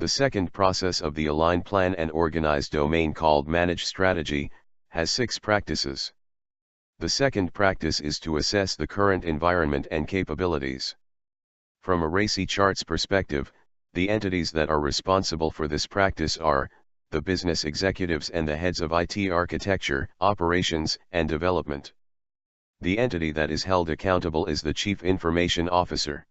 The second process of the Align Plan and Organize domain, called Manage Strategy, has 6 practices. The second practice is to assess the current environment and capabilities. From a RACI charts perspective, the entities that are responsible for this practice are the business executives and the heads of IT architecture, operations, and development. The entity that is held accountable is the Chief Information Officer.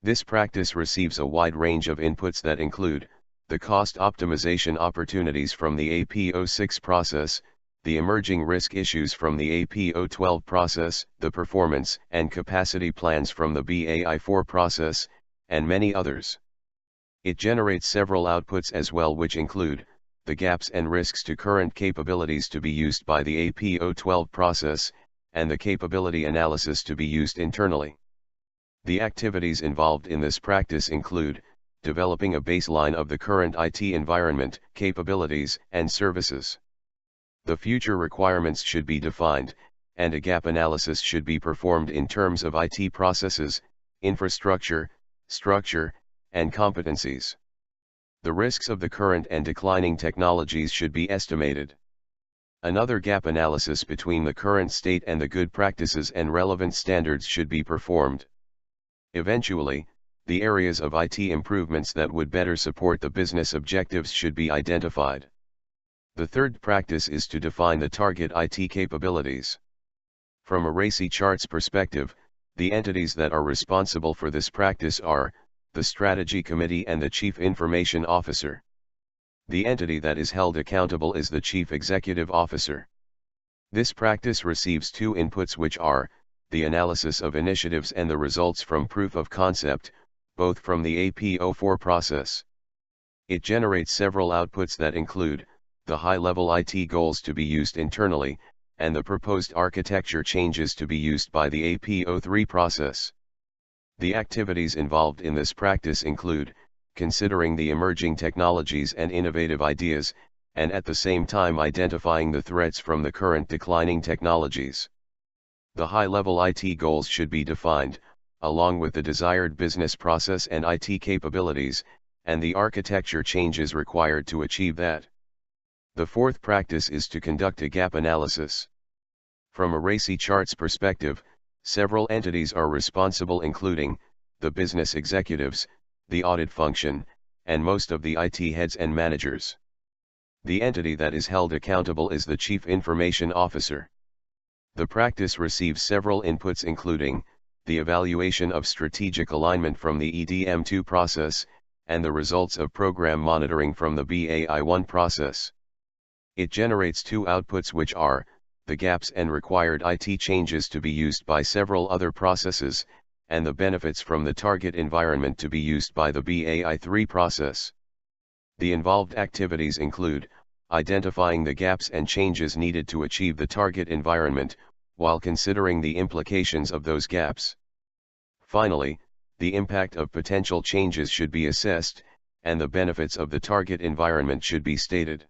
This practice receives a wide range of inputs that include the cost optimization opportunities from the APO06 process, the emerging risk issues from the APO12 process, the performance and capacity plans from the BAI4 process, and many others. It generates several outputs as well, which include the gaps and risks to current capabilities to be used by the APO12 process, and the capability analysis to be used internally. The activities involved in this practice include developing a baseline of the current IT environment, capabilities, and services. The future requirements should be defined, and a gap analysis should be performed in terms of IT processes, infrastructure, structure, and competencies. The risks of the current and declining technologies should be estimated. Another gap analysis between the current state and the good practices and relevant standards should be performed. Eventually, the areas of IT improvements that would better support the business objectives should be identified. The third practice is to define the target IT capabilities. From a RACI charts perspective, the entities that are responsible for this practice are the Strategy Committee and the Chief Information Officer. The entity that is held accountable is the Chief Executive Officer. This practice receives 2 inputs, which are the analysis of initiatives and the results from proof of concept, both from the APO4 process. It generates several outputs that include the high-level IT goals to be used internally, and the proposed architecture changes to be used by the APO3 process. The activities involved in this practice include considering the emerging technologies and innovative ideas, and at the same time identifying the threats from the current declining technologies. The high-level IT goals should be defined, along with the desired business process and IT capabilities, and the architecture changes required to achieve that. The fourth practice is to conduct a gap analysis. From a RACI charts perspective, several entities are responsible, including the business executives, the audit function, and most of the IT heads and managers. The entity that is held accountable is the Chief Information Officer. The practice receives several inputs, including the evaluation of strategic alignment from the EDM2 process, and the results of program monitoring from the BAI1 process. It generates 2 outputs, which are the gaps and required IT changes to be used by several other processes, and the benefits from the target environment to be used by the BAI3 process. The involved activities include identifying the gaps and changes needed to achieve the target environment, while considering the implications of those gaps. Finally, the impact of potential changes should be assessed, and the benefits of the target environment should be stated.